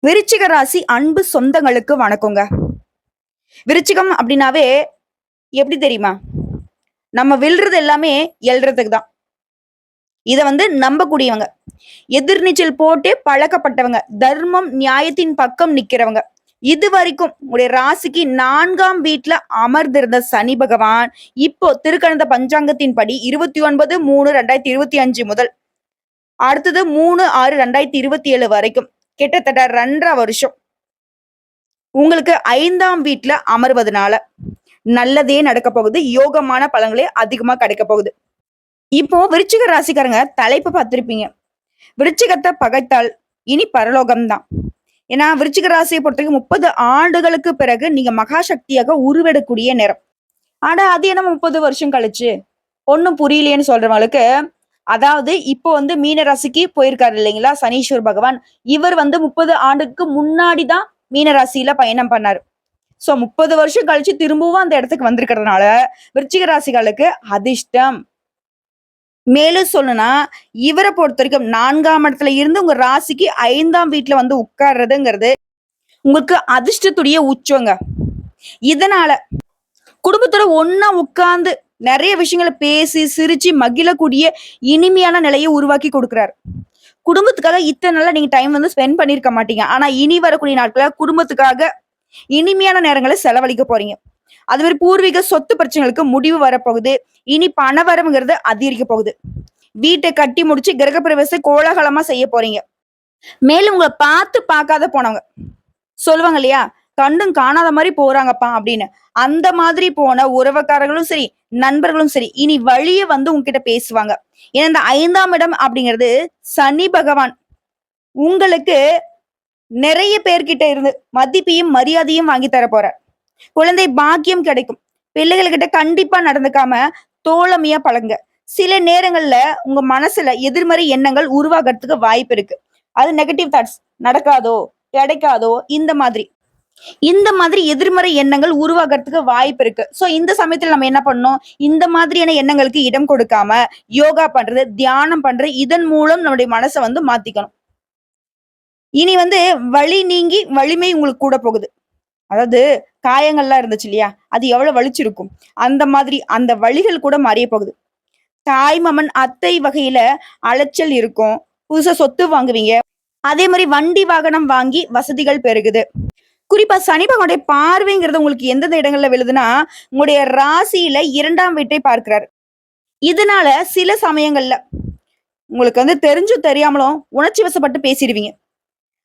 விருச்சிக ராசி அன்பு சொந்தங்களுக்கு வணக்கங்க. விருச்சிகம் அப்படின்னாவே எப்படி தெரியுமா? நம்ம வில்றது எல்லாமே எல்றதுக்கு தான். இத நம்பக்கூடியவங்க. எதிர்நீச்சல் போட்டே பழக்கப்பட்டவங்க. தர்மம், நியாயத்தின் பக்கம் நிக்கிறவங்க. இதுவரைக்கும் உங்களுடைய ராசிக்கு 4ஆம் வீட்ல அமர்ந்திருந்த சனி பகவான், இப்போ திருக்கணித பஞ்சாங்கத்தின்படி 29/3/2025 முதல் அடுத்தது 3/6/2027 வரைக்கும் கிட்டத்தட்ட 2 1/2 வருஷம் உங்களுக்கு 5ஆம் வீட்ல அமர்வதனால நல்லதே நடக்க போகுது. யோகமான பலன்களே அதிகமா கிடைக்க போகுது. இப்போ விருச்சிக ராசிக்காரங்க தலைப்பு பார்த்திருப்பீங்க. விருச்சிகத்தை பகைத்தால் இனி பரலோகம் தான். ஏன்னா விருச்சிக ராசியை பொறுத்தவரைக்கும் 30 ஆண்டுகளுக்கு பிறகு நீங்க மகா சக்தியாக உருவெடக்கூடிய நேரம். ஆனா அது என்ன 30 வருஷம் கழிச்சு ஒன்னும் புரியலையேன்னு சொல்றவங்களுக்கு, அதாவது இப்போ மீன ராசிக்கு போயிருக்காரு இல்லைங்களா சனீஸ்வர் பகவான். இவர் 30 ஆண்டுக்கு முன்னாடி தான் மீன ராசியில பயணம் பண்ணாரு. சோ 30 வருஷம் கழிச்சு திரும்பவும் அந்த இடத்துக்கு வந்திருக்கிறதுனால விருச்சிக ராசிகளுக்கு அதிர்ஷ்டம். மேலும் சொல்லணும்னா இவரை பொறுத்த வரைக்கும் 4ஆம் இடத்துல இருந்து உங்க ராசிக்கு 5ஆம் வீட்டுல உட்கார்றதுங்கிறது உங்களுக்கு அதிர்ஷ்டத்துடைய உச்சங்க. இதனால குடும்பத்தோட ஒன்னா உட்கார்ந்து நிறைய விஷயங்களை பேசி சிரிச்சு மகிழக்கூடிய இனிமையான நிலையை உருவாக்கி கொடுக்கிறார். குடும்பத்துக்காக இத்தனை நாளா நீங்க டைம் ஸ்பெண்ட் பண்ணிருக்க மாட்டீங்க. ஆனா இனி வரக்கூடிய நாட்கள குடும்பத்துக்காக இனிமையான நேரங்களை செலவழிக்க போறீங்க. அது மாதிரி பூர்வீக சொத்து பிரச்சனைகளுக்கு முடிவு வரப்போகுது. இனி பணவரவுங்கிறது அதிகரிக்க போகுது. வீட்டை கட்டி முடிச்சு கிரகப்பிரவேசம் கோலாகலமா செய்ய போறீங்க. மேலும் உங்களை பார்த்து பார்க்காத போனவங்க சொல்லுவாங்க இல்லையா, கண்டும் காணாத மாதிரி போறாங்கப்பா அப்படின்னு. அந்த மாதிரி போன உறவுக்காரர்களும் சரி, நண்பர்களும் சரி, இனி வழிய உங்ககிட்ட பேசுவாங்க. ஏன்னா இந்த 5ஆம் இடம் அப்படிங்கிறது சனி பகவான் உங்களுக்கு நிறைய பேர்கிட்ட இருந்து மதிப்பையும் மரியாதையும் வாங்கி தர போற. குழந்தை பாக்கியம் கிடைக்கும். பிள்ளைகள்கிட்ட கண்டிப்பா நடந்துக்காம தோழமையா பழங்க. சில நேரங்கள்ல உங்க மனசுல எதிர்மறை எண்ணங்கள் உருவாகிறதுக்கு வாய்ப்பு இருக்கு. அது நெகட்டிவ் தாட்ஸ், நடக்காதோ கிடைக்காதோ இந்த மாதிரி எதிர்மறை எண்ணங்கள் உருவாகிறதுக்கு வாய்ப்பு இருக்கு. சோ இந்த சமயத்துல நம்ம என்ன பண்ணணும், இந்த மாதிரியான எண்ணங்களுக்கு இடம் கொடுக்காம யோகா பண்றது, தியானம் பண்றது, இதன் மூலம் நம்முடைய மனசை மாத்திக்கணும். இனி வலி நீங்கி வலிமை உங்களுக்கு கூட போகுது. அதாவது காயங்கள்லாம் இருந்துச்சு இல்லையா, அது எவ்வளவு வலிச்சிருக்கும். அந்த மாதிரி அந்த வலிகள் கூட மறைய போகுது. தாய் மாமன் அத்தை வகையில அலைச்சல் இருக்கும். புதுசா சொத்து வாங்குவீங்க. அதே மாதிரி வண்டி வாகனம் வாங்கி வசதிகள் பெருகுது. குறிப்பா சனி பகவானுடைய பார்வைங்கிறது உங்களுக்கு எந்தெந்த இடங்கள்ல விழுதுன்னா, உங்களுடைய ராசியில 2ஆம் வீட்டை பார்க்கிறாரு. இதனால சில சமயங்கள்ல உங்களுக்கு தெரிஞ்சும் தெரியாமலும் உணர்ச்சி வசப்பட்டு பேசிடுவீங்க.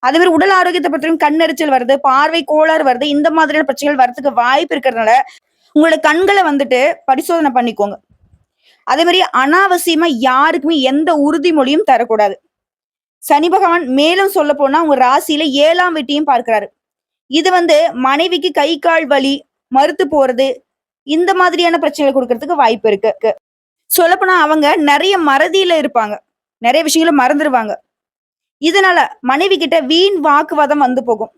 அதே மாதிரி உடல் ஆரோக்கியத்தை பற்றியும் கண்ணெரிச்சல் வருது, பார்வை கோளாறு வருது, இந்த மாதிரியான பிரச்சனைகள் வரதுக்கு வாய்ப்பு இருக்கிறதுனால உங்களோட கண்களை பரிசோதனை பண்ணிக்கோங்க. அதே மாதிரி அனாவசியமா யாருக்குமே எந்த உறுதிமொழியும் தரக்கூடாது. சனி பகவான் மேலும் சொல்ல போனா உங்க ராசியில 7ஆம் வீட்டையும் பார்க்கிறாரு. இது மனைவிக்கு கை கால் வலி, மறுத்து போறது, இந்த மாதிரியான பிரச்சனைகள் கொடுக்கறதுக்கு வாய்ப்பு இருக்கு. சொல்லப்போனா அவங்க நிறைய மறதியில இருப்பாங்க. நிறைய விஷயங்களை மறந்துடுவாங்க. இதனால மனைவி கிட்ட வீண் வாக்குவாதம் போகும்.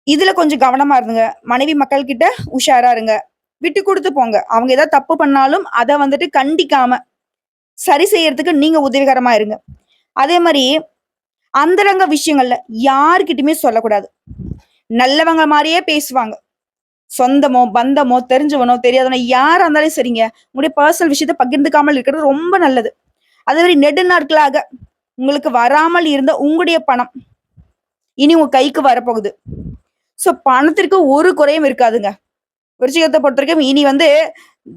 இதுல கொஞ்சம் கவனமா இருந்துங்க. மனைவி மக்கள் கிட்ட உஷாரா இருங்க. விட்டு கொடுத்து போங்க. அவங்க ஏதாவது தப்பு பண்ணாலும் அதை கண்டிக்காம சரி செய்யறதுக்கு நீங்க உதவிகரமா இருங்க. அதே மாதிரி அந்தரங்க விஷயங்கள்ல யாருக்கிட்டுமே சொல்லக்கூடாது. நல்லவங்க மாதிரியே பேசுவாங்க. சொந்தமோ பந்தமோ தெரிஞ்சவனோ தெரியாதவனோ யாரா இருந்தாலும் சரிங்க, உங்களுடைய பர்சனல் விஷயத்த பகிர்ந்துக்காமல் இருக்கிறது ரொம்ப நல்லது. அதே மாதிரி நெடுநாட்களாக உங்களுக்கு வராமல் இருந்த உங்களுடைய பணம் இனி உங்க கைக்கு வரப்போகுது. சோ பணத்திற்கு ஒரு குறையும் இருக்காதுங்க. விருச்சிகத்தை பொறுத்த வரைக்கும் இனி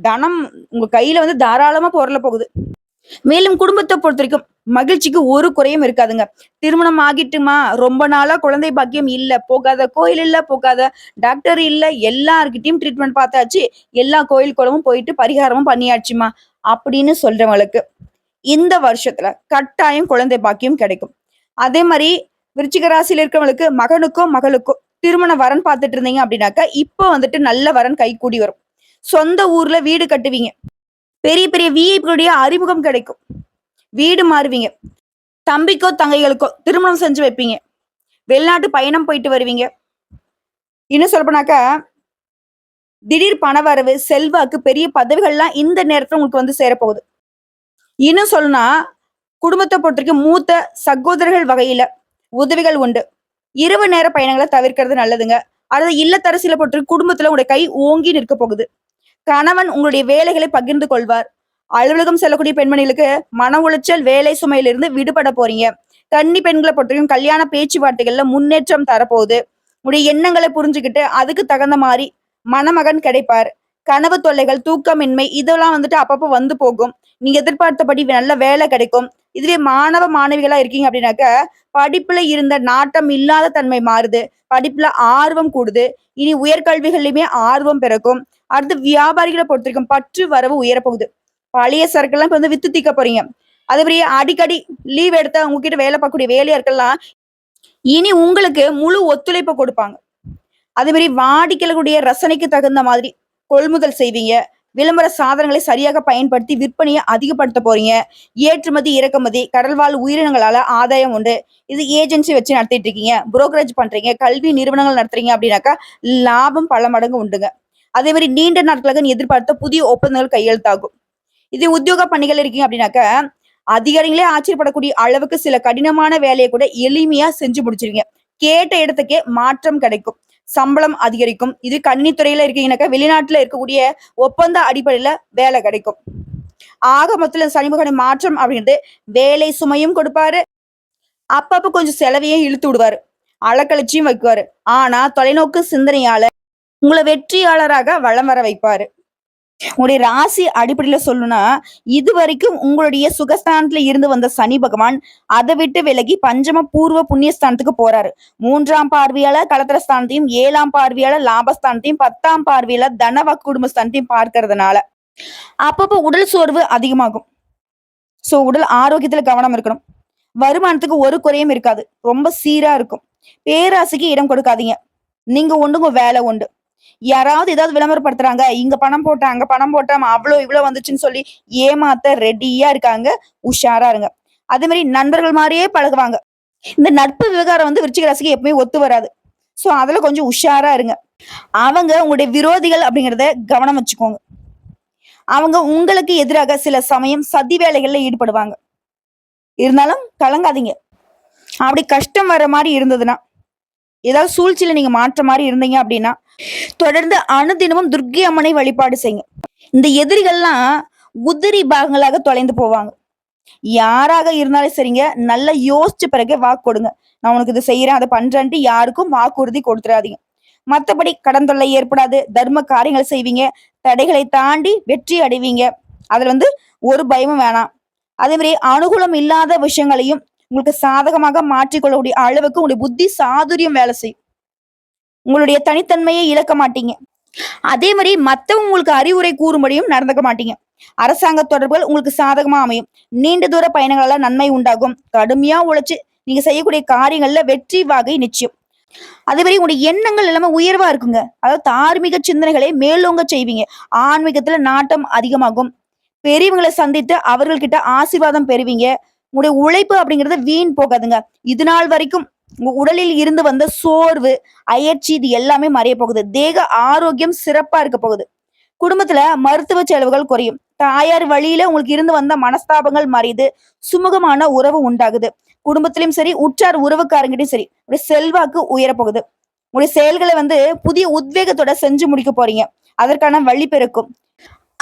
தனம் உங்க கையில தாராளமா பொருள போகுது. மேலும் குடும்பத்தை பொறுத்த வரைக்கும் மகிழ்ச்சிக்கு ஒரு குறையும் இருக்காதுங்க. திருமணம் ஆகிட்டுமா, ரொம்ப நாளா குழந்தை பாக்கியம் இல்ல, போகாத கோயில் இல்ல, போகாத டாக்டர் இல்ல, எல்லார்கிட்டயும் ட்ரீட்மெண்ட் பார்த்தாச்சு, எல்லா கோயில் குளமும் போயிட்டு பரிகாரமும் பண்ணியாச்சுமா அப்படின்னு சொல்றவங்களுக்கு இந்த வருஷத்துல கட்டாயம் குழந்தை பாக்கியம் கிடைக்கும். அதே மாதிரி விருச்சிக ராசியில இருக்கிறவங்களுக்கு மகனுக்கோ மகளுக்கோ திருமண வரன் பார்த்துட்டு இருந்தீங்க அப்படின்னாக்கா இப்போ நல்ல வரன் கை கூடி வரும். சொந்த ஊர்ல வீடு கட்டுவீங்க. பெரிய பெரிய விஐபிகளுடைய அறிமுகம் கிடைக்கும். வீடு மாறுவீங்க. தம்பிக்கோ தங்கைகளுக்கோ திருமணம் செஞ்சு வைப்பீங்க. வெளிநாட்டு பயணம் போயிட்டு வருவீங்க. இன்னும் சொல்லப்போனாக்கா திடீர் பணவரவு, செல்வாக்கு, பெரிய பதவிகள்லாம் இந்த நேரத்துல உங்களுக்கு சேரப்போகுது. இன்னும் சொல்லணும்னா குடும்பத்தை பொறுத்த வரைக்கும் மூத்த சகோதரர்கள் வகையில உதவிகள் உண்டு. இரவு நேர பயணங்களை தவிர்க்கிறது நல்லதுங்க. அடுத்து இல்லத்தரசியில பொறுத்தவரைக்கும் குடும்பத்துல உங்களுடைய கை ஓங்கி நிற்க போகுது. கணவன் உங்களுடைய வேலைகளை பகிர்ந்து கொள்வார். அலுவலகம் செல்லக்கூடிய பெண்மணிகளுக்கு மன உளைச்சல், வேலை சுமையிலிருந்து விடுபட போறீங்க. கன்னி பெண்களை பொறுத்தவரைக்கும் கல்யாண பேச்சுவார்த்தைகள்ல முன்னேற்றம் தரப்போகுது. உங்களுடைய எண்ணங்களை புரிஞ்சுக்கிட்டு அதுக்கு தகுந்த மாதிரி மணமகன் கிடைப்பார். கனவு தொல்லைகள், தூக்கமின்மை இதெல்லாம் அப்பப்போ வந்து போகும். நீங்க எதிர்பார்த்தபடி நல்ல வேலை கிடைக்கும். இதுவே மாணவ மாணவிகளா இருக்கீங்க அப்படின்னாக்க படிப்புல இருந்த நாட்டம் இல்லாத தன்மை மாறுது. படிப்புல ஆர்வம் கூடுது. இனி உயர்கல்விகள்லயுமே ஆர்வம் பிறக்கும். அடுத்து வியாபாரிகளை பொறுத்திருக்கும் பற்று வரவு உயரப்போகுது. பழைய சரக்கெல்லாம் இப்ப வித்து தீக்க போறீங்க. அதே மாதிரி அடிக்கடி லீவ் எடுத்தா உங்ககிட்ட வேலை பார்க்கக்கூடிய வேலையாட்கள்லாம் இனி உங்களுக்கு முழு ஒத்துழைப்பு கொடுப்பாங்க. அதே மாதிரி வாடிக்கையாளர்களுடைய ரசனைக்கு தகுந்த மாதிரி கொள்முதல் செய்வீங்க. விளம்பர சாதனங்களை சரியாக பயன்படுத்தி விற்பனையை அதிகப்படுத்த போறீங்க. ஏற்றுமதி, இறக்குமதி, கடல்வாழ் உயிரினங்களால ஆதாயம் உண்டு. இது ஏஜென்சி வச்சு நடத்திட்டு இருக்கீங்க, புரோக்கரேஜ் பண்றீங்க, கல்வி நிறுவனங்கள் நடத்துறீங்க அப்படின்னாக்கா லாபம் பல மடங்கு உண்டுங்க. அதே மாதிரி நீண்ட நாட்களாக நீ எதிர்பார்த்த புதிய ஒப்பந்தங்கள் கையெழுத்தாகும். இது உத்தியோக பணிகள் இருக்கீங்க அப்படின்னாக்க அதிகாரிகளே ஆச்சரியப்படக்கூடிய அளவுக்கு சில கடினமான வேலையை கூட எளிமையா செஞ்சு முடிச்சிருவீங்க. கேட்ட இடத்துக்கே மாற்றம் கிடைக்கும். சம்பளம் அதிகரிக்கும். இது கணினித்துறையில இருக்கீங்கன்னாக்கா வெளிநாட்டுல இருக்கக்கூடிய ஒப்பந்த அடிப்படையில வேலை கிடைக்கும். ஆக மொத்தத்துல சனிமுகனை மாற்றம் அப்படின்றது வேலை சுமையும் கொடுப்பாரு. அப்பப்ப கொஞ்சம் செலவையும் இழுத்து விடுவாரு. அலக்கழிச்சியும் வைக்குவாரு. ஆனா தொலைநோக்கு சிந்தனையால உங்களை வெற்றியாளராக வளம் வர வைப்பாரு. உங்களுடைய ராசி அடிப்படையில சொல்லணும்னா இது வரைக்கும் உங்களுடைய சுகஸ்தானத்துல இருந்து வந்த சனி பகவான் அதை விட்டு விலகி பஞ்சம பூர்வ புண்ணியஸ்தானத்துக்கு போறாரு. 3ஆம் பார்வையால கலத்திரஸ்தானத்தையும், 7ஆம் பார்வையால லாபஸ்தானத்தையும், 10ஆம் பார்வையால தனவ குடும்பஸ்தானத்தையும் பார்க்கறதுனால அப்பப்போ உடல் சோர்வு அதிகமாகும். சோ உடல் ஆரோக்கியத்துல கவனம் இருக்கணும். வருமானத்துக்கு ஒரு குறையும் இருக்காது. ரொம்ப சீரா இருக்கும். பேராசைக்கு இடம் கொடுக்காதீங்க. நீங்க உண்டுங்க வேலை உண்டு. யாராவது ஏதாவது விளம்பரப்படுத்துறாங்க, இங்க பணம் போட்டேன், அங்க பணம் போட்டேன், அவ்வளவு இவ்வளவு வந்துச்சுன்னு சொல்லி ஏமாத்த ரெடியா இருக்காங்க. உஷாரா இருங்க. அதே மாதிரி நண்பர்கள் மாதிரியே பழகுவாங்க. இந்த நட்பு விவகாரம் விருச்சிக ராசிக்கு எப்பவுமே ஒத்து வராது. சோ அதுல கொஞ்சம் உஷாரா இருங்க. அவங்க உங்களுடைய விரோதிகள் அப்படிங்கறத கவனம் வச்சுக்கோங்க. அவங்க உங்களுக்கு எதிராக சில சமயம் சதி வேலைகள்ல ஈடுபடுவாங்க. இருந்தாலும் கலங்காதீங்க. அப்படி கஷ்டம் வர மாதிரி இருந்ததுன்னா, ஏதாவது சூழ்ச்சியில நீங்க மாற்ற மாதிரி இருந்தீங்க அப்படின்னா தொடர்ந்து அனுதினமும் துர்க்கை அம்மனை வழிபாடு செய்யுங்க. இந்த எதிரிகள்லாம் உதிரி பாகங்களாக தொலைந்து போவாங்க. யாராக இருந்தாலும் சரிங்க, நல்லா யோசிச்ச பிறகு வாக்கு கொடுங்க. நான் உனக்கு இது செய்யறேன், அதை பண்றேன்ட்டு யாருக்கும் வாக்குறுதி கொடுத்துடாதீங்க. மற்றபடி கடன் தொல்லை ஏற்படாது. தர்ம காரியங்கள் செய்வீங்க. தடைகளை தாண்டி வெற்றி அடைவீங்க. அதுல ஒரு பயமும் வேணாம். அதே மாதிரி அனுகூலம் இல்லாத விஷயங்களையும் உங்களுக்கு சாதகமாக மாற்றிக்கொள்ளக்கூடிய அளவுக்கு உங்களுடைய புத்தி சாதுரியம் வேலை செய்யும். உங்களுடைய தனித்தன்மையை இழக்க மாட்டீங்க. அதே மாதிரி மத்தவங்க உங்களுக்கு அறிவுரை கூறும்படியும் நடந்துக்க மாட்டீங்க. அரசாங்க தொடர்புகள் உங்களுக்கு சாதகமா அமையும். நீண்ட தூர பயணங்களால நன்மை உண்டாகும். கடுமையா உழைச்சு நீங்க செய்யக்கூடிய காரியங்கள்ல வெற்றி வாகை நிச்சயம். அதே மாதிரி உங்களுடைய எண்ணங்கள் எல்லாமே உயர்வா இருக்குங்க. அதாவது தார்மீக சிந்தனைகளை மேலோங்க செய்வீங்க. ஆன்மீகத்துல நாட்டம் அதிகமாகும். பெரியவங்களை சந்தித்து அவர்கள்கிட்ட ஆசீர்வாதம் பெறுவீங்க. உங்களுடைய உழைப்பு அப்படிங்கறது வீண் போகாதுங்க. இது நாள் வரைக்கும் உங்க உடலில் இருந்து வந்த சோர்வு, அயற்சி இது எல்லாமே மறைய போகுது. தேக ஆரோக்கியம் சிறப்பா இருக்க போகுது. குடும்பத்துல மருத்துவ செலவுகள் குறையும். தாயார் வழியில உங்களுக்கு இருந்து வந்த மனஸ்தாபங்கள் மறையுது. சுமூகமான உறவு உண்டாகுது. குடும்பத்திலும் சரி, உற்றார் உறவுக்காரங்கிட்டையும் சரி, உடைய செல்வாக்கு உயரப்போகுது. உங்களுடைய செயல்களை புதிய உத்வேகத்தோட செஞ்சு முடிக்க போறீங்க. அதற்கான வழி பிறக்கும்.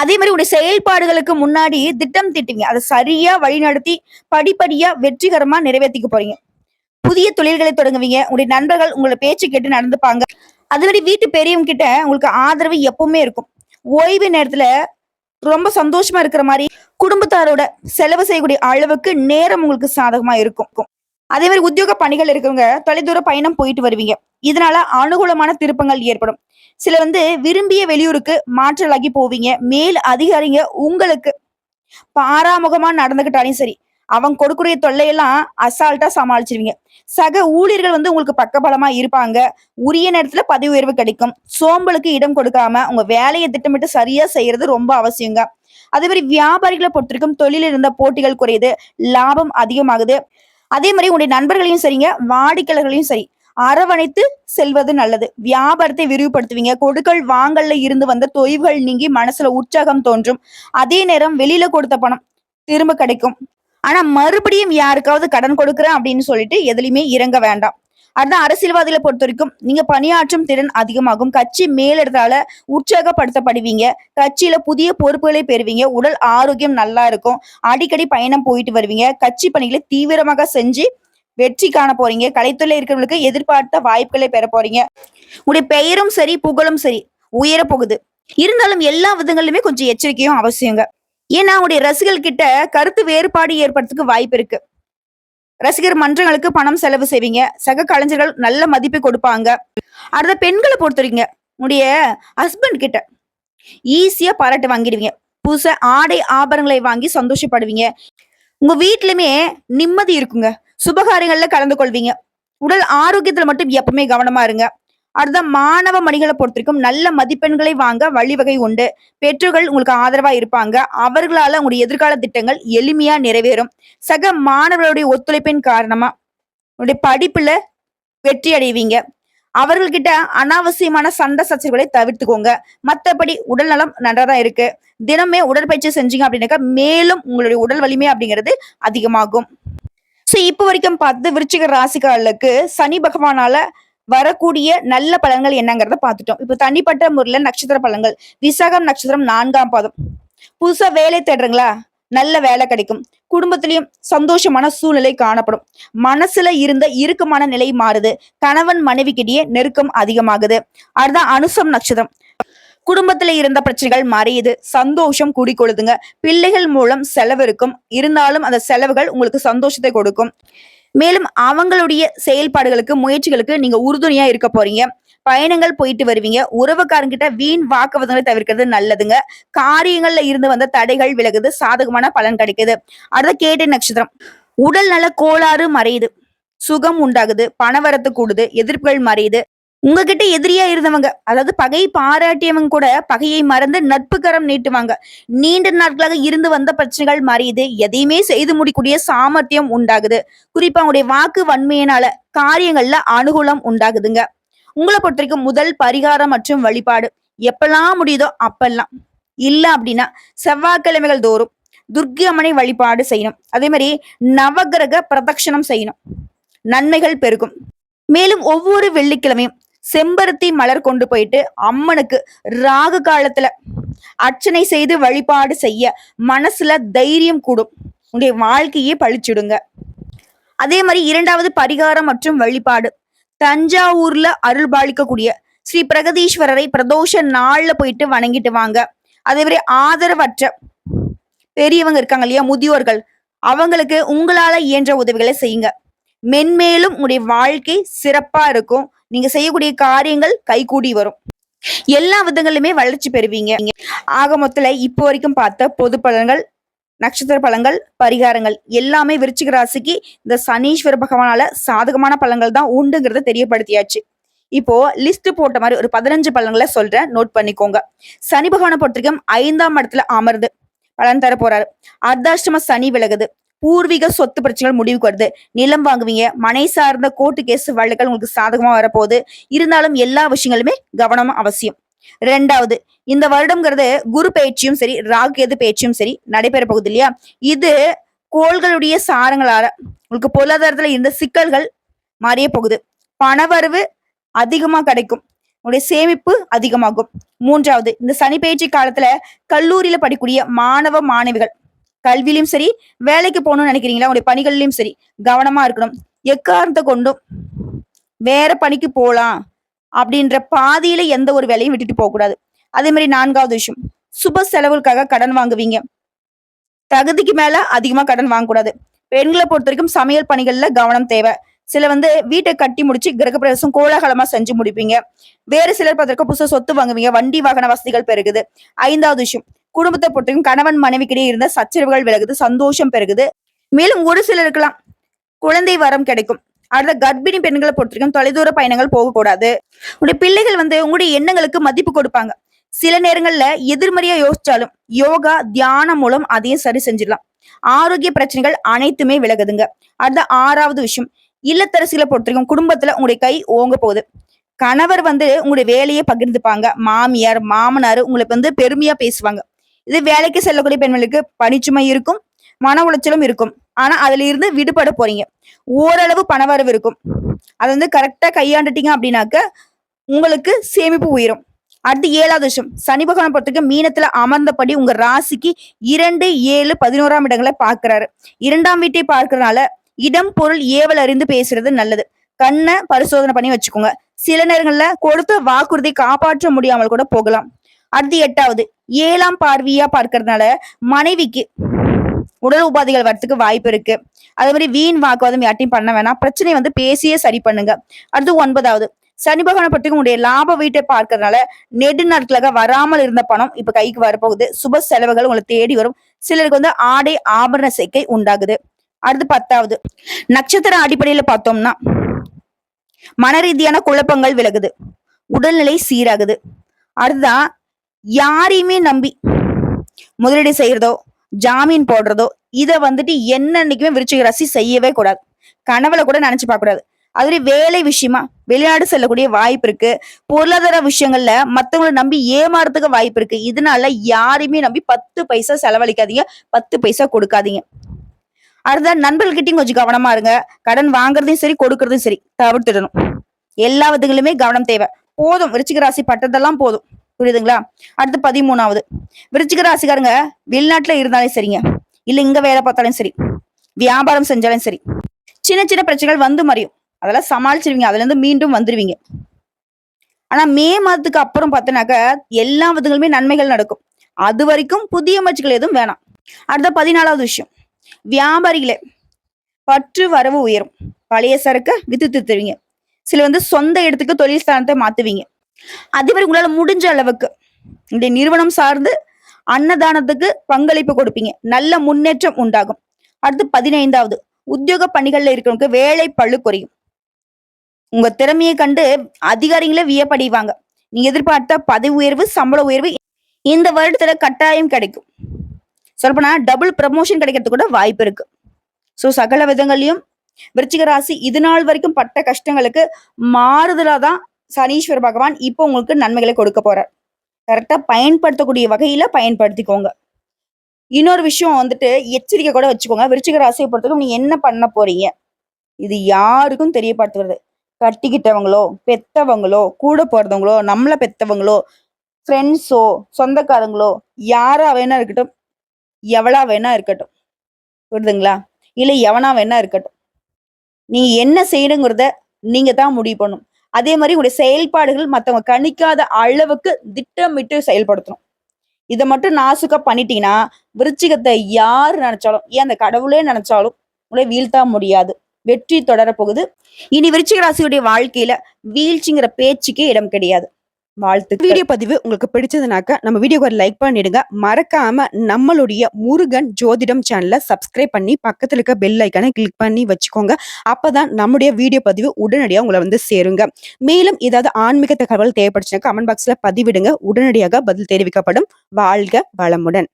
அதே மாதிரி உடைய செயல்பாடுகளுக்கு முன்னாடி திட்டம் திட்டுவீங்க. அதை சரியா வழிநடத்தி படிப்படியா வெற்றிகரமா நிறைவேற்றிக்க போறீங்க. புதிய தொழில்களை தொடங்குவீங்க. உங்களுடைய நண்பர்கள் உங்களோட பேச்சு கேட்டு நடந்துப்பாங்க. அதுவரை வீட்டு பெரியவங்க கிட்ட உங்களுக்கு ஆதரவு எப்பவுமே இருக்கும். ஓய்வு நேரத்துல ரொம்ப சந்தோஷமா இருக்கிற மாதிரி குடும்பத்தாரோட செலவு செய்யக்கூடிய அளவுக்கு நேரம் உங்களுக்கு சாதகமா இருக்கும். அதே மாதிரி உத்தியோக பணிகள் இருக்கவங்க தொலைதூர பயணம் போயிட்டு வருவீங்க. இதனால அனுகூலமான திருப்பங்கள் ஏற்படும். சில விரும்பிய வெளியூருக்கு மாற்றலாகி போவீங்க. மேல் அதிகாரிங்க உங்களுக்கு பாராமுகமா நடந்துகிட்டாலும் சரி, அவங்க கொடுக்கக்கூடிய தொல்லையெல்லாம் அசால்ட்டா சமாளிச்சிருவீங்க. சக ஊழியர்கள் உங்களுக்கு பக்கபலமா இருப்பாங்க. உரிய நேரத்துல பதவி உயர்வு கிடைக்கும். சோம்பலுக்கு இடம் கொடுக்காம உங்க வேலையை திட்டமிட்டு சரியா செய்யறது ரொம்ப அவசியங்க. அதே மாதிரி வியாபாரிகளை பொறுத்திருக்கும் தொழிலில் இருந்த போட்டிகள் குறையுது. லாபம் அதிகமாகுது. அதே மாதிரி உங்களுடைய நண்பர்களையும் சரிங்க, வாடிக்கையாளர்களையும் சரி அரவணைத்து செல்வது நல்லது. வியாபாரத்தை விரிவுபடுத்துவீங்க. கொடுக்கல் வாங்கல்ல இருந்து வந்த தொய்வுகள் நீங்கி மனசுல உற்சாகம் தோன்றும். அதே நேரம் வெளியில கொடுத்த பணம் திரும்ப கிடைக்கும். ஆனா மறுபடியும் யாருக்காவது கடன் கொடுக்குறேன் அப்படின்னு சொல்லிட்டு எதுலையுமே இறங்க வேண்டாம். அதான் அரசியல்வாதிகளை பொறுத்த வரைக்கும் நீங்க பணியாற்றும் திறன் அதிகமாகும். கட்சி மேலிடத்தால உற்சாகப்படுத்தப்படுவீங்க. கட்சியில புதிய பொறுப்புகளை பெறுவீங்க. உடல் ஆரோக்கியம் நல்லா இருக்கும். அடிக்கடி பயணம் போயிட்டு வருவீங்க. கட்சி பணிகளை தீவிரமாக செஞ்சு வெற்றி காண போறீங்க. கலைத்துறையில இருக்கிறவங்களுக்கு எதிர்பார்த்த வாய்ப்புகளை பெற போறீங்க. உங்களுடைய பெயரும் சரி புகழும் சரி உயர போகுது. இருந்தாலும் எல்லா விதங்களிலுமே கொஞ்சம் எச்சரிக்கையும் அவசியங்க. ஏன்னா உங்களுடைய ரசிகர்கள் கிட்ட கருத்து வேறுபாடு ஏற்படுறதுக்கு வாய்ப்பு இருக்கு. ரசிகர் மன்றங்களுக்கு பணம் செலவு செய்வீங்க. சக கலைஞர்கள் நல்ல மதிப்பு கொடுப்பாங்க. அடுத்த பெண்களை பொறுத்தவரைங்க உங்களுடைய ஹஸ்பண்ட் கிட்ட ஈஸியா பாராட்டு வாங்கிடுவீங்க. புதுசா ஆடை ஆபரணங்களை வாங்கி சந்தோஷப்படுவீங்க. உங்க வீட்லயுமே நிம்மதி இருக்குங்க. சுபகாரியங்கள்ல கலந்து கொள்வீங்க. உடல் ஆரோக்கியத்துல மட்டும் எப்பவுமே கவனமா இருங்க. அடுத்த மாணவ மணிகளை பொறுத்த வரைக்கும் நல்ல மதிப்பெண்களை வாங்க வழிவகை உண்டு. பெற்றோர்கள் உங்களுக்கு ஆதரவா இருப்பாங்க. அவர்களால உங்களுடைய எதிர்கால திட்டங்கள் எளிமையா நிறைவேறும். சக மாணவர்களுடைய ஒத்துழைப்பின் காரணமா உங்களுடைய படிப்புல வெற்றி அடைவீங்க. அவர்கள்கிட்ட அனாவசியமான சண்டை சச்சரவுகளை தவிர்த்துக்கோங்க. மத்தபடி உடல் நலம் நன்றாதான் இருக்கு. தினமே உடற்பயிற்சி செஞ்சீங்க அப்படின்னாக்கா மேலும் உங்களுடைய உடல் வலிமை அப்படிங்கிறது அதிகமாகும். சோ இப்ப வரைக்கும் பார்த்து விருச்சிக ராசிக்காரர்களுக்கு சனி பகவானால வரக்கூடிய நல்ல பலன்கள் என்னங்கிறத பார்த்துட்டோம். இப்ப தனிப்பட்ட முறையில நட்சத்திர பலன்கள். விசாகம் நட்சத்திரம் 4ஆம் பாதம். புதுசா வேலை தேடுறீங்களா? நல்ல வேலை கிடைக்கும். குடும்பத்திலயும் சந்தோஷமான சூழ்நிலை காணப்படும். மனசுல இருந்த இறுக்கமான நிலை மாறுது. கணவன் மனைவிக்கிடையே நெருக்கம் அதிகமாகுது. அதுதான் அனுசம் நட்சத்திரம். குடும்பத்துல இருந்த பிரச்சனைகள் மறையுது. சந்தோஷம் கூடிக்கொள்ளுதுங்க. பிள்ளைகள் மூலம் செலவு இருக்கும். இருந்தாலும் அந்த செலவுகள் உங்களுக்கு சந்தோஷத்தை கொடுக்கும். மேலும் அவங்களுடைய செயல்பாடுகளுக்கு முயற்சிகளுக்கு நீங்க உறுதுணையா இருக்க போறீங்க. பயணங்கள் போயிட்டு வருவீங்க. உறவுக்காரங்கிட்ட வீண் வாக்குவாதங்களை தவிர்க்கிறது நல்லதுங்க. காரியங்கள்ல இருந்து வந்த தடைகள் விலகுது. சாதகமான பலன் கிடைக்குது. அடுத்த கேட்டை நட்சத்திரம். உடல் நல கோளாறு மறையுது. சுகம் உண்டாகுது. பணவரத்து கூடுது. எதிர்ப்புகள் மறையுது. உங்ககிட்ட எதிரியா இருந்தவங்க, அதாவது பகை பாராட்டியவங்க கூட பகையை மறந்து நட்பு கரம் நீட்டுவாங்க. நீண்ட நாட்களாக இருந்து வந்த பிரச்சனைகள் மறையுது. எதையுமே செய்து முடிக்கூடிய சாமர்த்தியம் உண்டாகுது. குறிப்பா உங்களுடைய வாக்கு வன்மையினால காரியங்கள்ல அனுகூலம் உண்டாகுதுங்க. உங்களை பொறுத்த வரைக்கும் முதல் பரிகாரம் மற்றும் வழிபாடு எப்பெல்லாம் முடியுதோ அப்பெல்லாம். இல்ல அப்படின்னா செவ்வாய்க்கிழமைகள் தோறும் துர்க்கை அம்மனை வழிபாடு செய்யணும். அதே மாதிரி நவகிரக பிரதட்சணம் செய்யணும். நன்மைகள் பெருகும். மேலும் ஒவ்வொரு வெள்ளிக்கிழமையும் செம்பருத்தி மலர் கொண்டு போயிட்டு அம்மனுக்கு ராகு காலத்துல அர்ச்சனை செய்து வழிபாடு செய்ய மனசுல தைரியம் கூடும். உங்களுடைய வாழ்க்கையே பழிச்சிடுங்க. அதே மாதிரி 2வது பரிகாரம் மற்றும் வழிபாடு. தஞ்சாவூர்ல அருள்பாலிக்கக்கூடிய ஸ்ரீ பிரகதீஸ்வரரை பிரதோஷ நாள்ல போயிட்டு வணங்கிட்டு வாங்க. அதே மாதிரி ஆதரவற்ற பெரியவங்க இருக்காங்க இல்லையா, முதியோர்கள், அவங்களுக்கு உங்களால இயன்ற உதவிகளை செய்யுங்க. மென்மேலும் உங்களுடைய வாழ்க்கை சிறப்பா இருக்கும். நீங்க செய்யக்கூடிய காரியங்கள் கைகூடி வரும். எல்லா விதங்களிலுமே வளர்ச்சி பெறுவீங்க. ஆக மொத்தத்துல இப்போ வரைக்கும் பார்த்த பொது பலன்கள், நட்சத்திர பலன்கள், பரிகாரங்கள் எல்லாமே விருச்சிக ராசிக்கு இந்த சனீஸ்வர பகவானால சாதகமான பலன்கள் தான் உண்டுங்கிறத தெரியப்படுத்தியாச்சு. இப்போ லிஸ்ட் போட்ட மாதிரி ஒரு 15 பலன்களை சொல்றேன், நோட் பண்ணிக்கோங்க. சனி பகவானை பொறுத்த வரைக்கும் 5ஆம் இடத்துல அமர்ந்து பலன் தர போறாரு. அர்த்தாஷ்டம சனி விலகுது. பூர்வீக சொத்து பிரச்சனைகள் முடிவுக்கு வருது. நிலம் வாங்குவீங்க. மனை சார்ந்த கோர்ட்டு கேஸ் வழக்குகள் உங்களுக்கு சாதகமா வரப்போகுது. இருந்தாலும் எல்லா விஷயங்களுமே கவனமா அவசியம். 2வது, இந்த வருடம்ங்கிறது குரு பயிற்சியும் சரி ராகு பயிற்சியும் சரி நடைபெற போகுது இல்லையா, இது கோள்களுடைய சாரங்களால உங்களுக்கு பொருளாதாரத்துல இருந்த சிக்கல்கள் மாறிய போகுது. பணவரவு அதிகமா கிடைக்கும். உங்களுடைய சேமிப்பு அதிகமாகும். 3வது, இந்த சனி பயிற்சி காலத்துல கல்லூரியில படிக்கக்கூடிய மாணவ மாணவிகள் கல்வியிலும் சரி வேலைக்கு போகணும்னு நினைக்கிறீங்களா, உங்களுடைய பணிகளிலும் சரி கவனமா இருக்கணும். எக்காரணத்தை கொண்டும் வேற பணிக்கு போலாம் அப்படின்ற பாதியில எந்த ஒரு வேலையும் விட்டுட்டு போக கூடாது. அதே மாதிரி 4வது விஷயம், சுப செலவுகளுக்காக கடன் வாங்குவீங்க. தகுதிக்கு மேல அதிகமா கடன் வாங்கக்கூடாது. பெண்களை பொறுத்த வரைக்கும் சமையல் பணிகள்ல கவனம் தேவை. சில வீட்டை கட்டி முடிச்சு கிரகப்பிரவேசம் கோலாகலமா செஞ்சு முடிப்பீங்க. வேறு சிலர் பார்த்திருக்க புதுசா சொத்து வாங்குவீங்க. வண்டி வாகன வசதிகள் பெருகுது. 5வது விஷயம், குடும்பத்தை பொறுத்தவரைக்கும் கணவன் மனைவிக்கிடையே இருந்த சச்சரவுகள் விலகுது. சந்தோஷம் பெருகுது. மேலும் ஒரு சிலருக்கெல்லாம் குழந்தை வரம் கிடைக்கும். அடுத்த கர்ப்பிணி பெண்களை பொறுத்தவரைக்கும் தொலைதூர பயணங்கள் போகக்கூடாது. உங்களுடைய பிள்ளைகள் உங்களுடைய எண்ணங்களுக்கு மதிப்பு கொடுப்பாங்க. சில நேரங்கள்ல எதிர்மறையா யோசிச்சாலும் யோகா தியானம் மூலம் அதையும் சரி செஞ்சிடலாம். ஆரோக்கிய பிரச்சனைகள் அனைத்துமே விலகுதுங்க. அடுத்த 6வது விஷயம், இல்லத்தரசிகளை பொறுத்தவரைக்கும் குடும்பத்துல உங்களுடைய கை ஓங்க போகுது. கணவர் உங்களுடைய வேலையை பகிர்ந்துப்பாங்க. மாமியார் மாமனார் உங்களுக்கு பெருமையா பேசுவாங்க. இது வேலைக்கு செல்லக்கூடிய பெண்களுக்கு பணிச்சுமை இருக்கும், மன உளைச்சலும் இருக்கும். ஆனா அதுல இருந்து விடுபட போறீங்க. ஓரளவு பணவரவு இருக்கும். அதை வந்து கரெக்டா கையாண்டுட்டீங்க அப்படின்னாக்க உங்களுக்கு சேமிப்பு உயரும். அடுத்து 7வது விஷயம், சனி பகவான் பொறுத்தவரைக்கும் மீனத்துல அமர்ந்தபடி உங்க ராசிக்கு 2, 7, 11ஆம் இடங்களை பார்க்கிறாரு. 2ஆம் வீட்டை பார்க்கறதுனால இடம் பொருள் ஏவல் அறிந்து பேசுறது நல்லது. கண்ணை பரிசோதனை பண்ணி வச்சுக்கோங்க. சில நேரங்கள்ல கொடுத்த வாக்குறுதி காப்பாற்ற முடியாமல் கூட போகலாம். அடுத்து 8வது, 7ஆம் பார்வையா பார்க்கறதுனால மனைவிக்கு உடல் உபாதைகள் வரத்துக்கு வாய்ப்பு இருக்கு. அதே மாதிரி வீண் வாக்குவாதம் யார்ட்டையும் பண்ண வேணாம். பிரச்சனை வந்து பேசியே சரி பண்ணுங்க. அடுத்து 9வது, சனி பகவானை பற்றி உங்களுடைய லாப வீட்டை பார்க்கறதுனால நெடு நாட்களாக வராமல் இருந்த பணம் இப்ப கைக்கு வரப்போகுது. சுப செலவுகள் உங்களை தேடி வரும். சிலருக்கு வந்து ஆடை ஆபரண சேர்க்கை உண்டாகுது. அடுத்து 10வது, நட்சத்திர அடிப்படையில பார்த்தோம்னா மன ரீதியான குழப்பங்கள் விலகுது. உடல்நிலை சீராகுது. அடுத்ததான் யாரையுமே நம்பி முதலீடு செய்யறதோ ஜாமீன் போடுறதோ இதை வந்துட்டு என்னன்னைக்குமே விருச்சிக ராசி செய்யவே கூடாது. கனவுல கூட நினைச்சு பார்க்க கூடாது. அதுவே வேலை விஷயமா வெளிநாடு செல்லக்கூடிய வாய்ப்பு இருக்கு. பொருளாதார விஷயங்கள்ல மத்தவங்களை நம்பி ஏமாறதுக்கு வாய்ப்பு இருக்கு. இதனால யாரையுமே நம்பி 10 பைசா செலவழிக்காதீங்க, 10 பைசா கொடுக்காதீங்க. அடுத்த நண்பர்கள்கிட்டயும் கொஞ்சம் கவனமா இருங்க. கடன் வாங்குறதையும் சரி கொடுக்கறதையும் சரி தவிர்த்துடணும். எல்லா விதங்களுமே கவனம் தேவை. போதும், விருச்சிக ராசி பட்டதெல்லாம் போதும். புரியுதுங்களா? அடுத்து 13வது, விருச்சிக ராசிக்காரங்க வெளிநாட்டுல இருந்தாலும் சரிங்க, இல்ல இங்க வேலை பார்த்தாலும் சரி, வியாபாரம் செஞ்சாலும் சரி, சின்ன சின்ன பிரச்சனைகள் வந்து மறையும். அதெல்லாம் சமாளிச்சிருவீங்க. அதுல இருந்து மீண்டும் வந்துருவீங்க. ஆனா மே மாதத்துக்கு அப்புறம் பார்த்தனாக்க எல்லா விதங்களுமே நன்மைகள் நடக்கும். அது வரைக்கும் புதிய முயற்சிகள் எதுவும் வேணாம். அடுத்த 14வது விஷயம், வியாபாரிகளே பற்று வரவு உயரும். பழைய சரக்கு வித்து தருவீங்க. சில வந்து சொந்த இடத்துக்கு தொழில் ஸ்தானத்தை மாத்துவீங்க. அதே மாதிரி உங்களால முடிஞ்ச அளவுக்கு இந்த நிறுவனம் சார்ந்து அன்னதானத்துக்கு பங்களிப்பு கொடுப்பீங்க. நல்ல முன்னேற்றம் உண்டாகும். அடுத்து 15வது, உத்தியோக பணிகள்ல இருக்கிறவங்க வேலை பளு குறையும். உங்க திறமையை கண்டு அதிகாரிகளே வியப்படைவாங்க. நீங்க எதிர்பார்த்த பதவி உயர்வு, சம்பள உயர்வு இந்த வருடத்துல கட்டாயம் கிடைக்கும். சொல்லப்போனா டபுள் ப்ரமோஷன் கிடைக்கிறது கூட வாய்ப்பு இருக்கு. சோ சகல விதங்களையும் விருச்சிக ராசி இது நாள் வரைக்கும் பட்ட கஷ்டங்களுக்கு மாறுதலாதான் சனீஸ்வர பகவான் இப்போ உங்களுக்கு நன்மைகளை கொடுக்க போறார். கரெக்டா பயன்படுத்தக்கூடிய வகையில பயன்படுத்திக்கோங்க. இன்னொரு விஷயம் வந்துட்டு எச்சரிக்கை கூட வச்சுக்கோங்க. விருச்சிக ராசியை பொறுத்தவரைக்கும் நீங்க என்ன பண்ண போறீங்க இது யாருக்கும் தெரியப்படுத்துறது. கட்டிக்கிட்டவங்களோ, பெத்தவங்களோ, கூட போறதவங்களோ, நம்மள பெத்தவங்களோ, ஃப்ரெண்ட்ஸோ, சொந்தக்காரங்களோ, யாரா வேணா இருக்கட்டும், எவளா வேணா இருக்கட்டும், புரியுதுங்களா? இல்ல எவனா வேணா இருக்கட்டும், நீங்க என்ன செய்யணுங்கிறத நீங்க தான் முடிவு பண்ணும். அதே மாதிரி உங்களுடைய செயல்பாடுகள் மத்தவங்க கணிக்காத அளவுக்கு திட்டமிட்டு செயல்படுத்தணும். இதை மட்டும் நாசுக்கா பண்ணிட்டீங்கன்னா விருச்சிகத்தை யாரு நினைச்சாலும், ஏன் அந்த கடவுளே நினைச்சாலும் உங்களை வீழ்த்தா முடியாது. வெற்றி தொடரப்போகுது. இனி விருச்சிக ராசியுடைய வாழ்க்கையில வீழ்ச்சிங்கிற பேச்சுக்கே இடம் கிடையாது. வாழ்த்து. வீடியோ பதிவு உங்களுக்கு பிடிச்சதுனாக்க நம்ம வீடியோக்கு ஒரு லைக் பண்ணிடுங்க. மறக்காம நம்மளுடைய முருகன் ஜோதிடம் சேனலை சப்ஸ்கிரைப் பண்ணி பக்கத்துல இருக்க பெல் ஐக்கானை கிளிக் பண்ணி வச்சுக்கோங்க. அப்பதான் நம்முடைய வீடியோ பதிவு உடனடியாக உங்களை வந்து சேருங்க. மேலும் ஏதாவது ஆன்மீக தகவல் தேவைப்படுச்சுன்னா கமெண்ட் பாக்ஸ்ல பதிவிடுங்க. உடனடியாக பதில் தெரிவிக்கப்படும். வாழ்க வளமுடன்.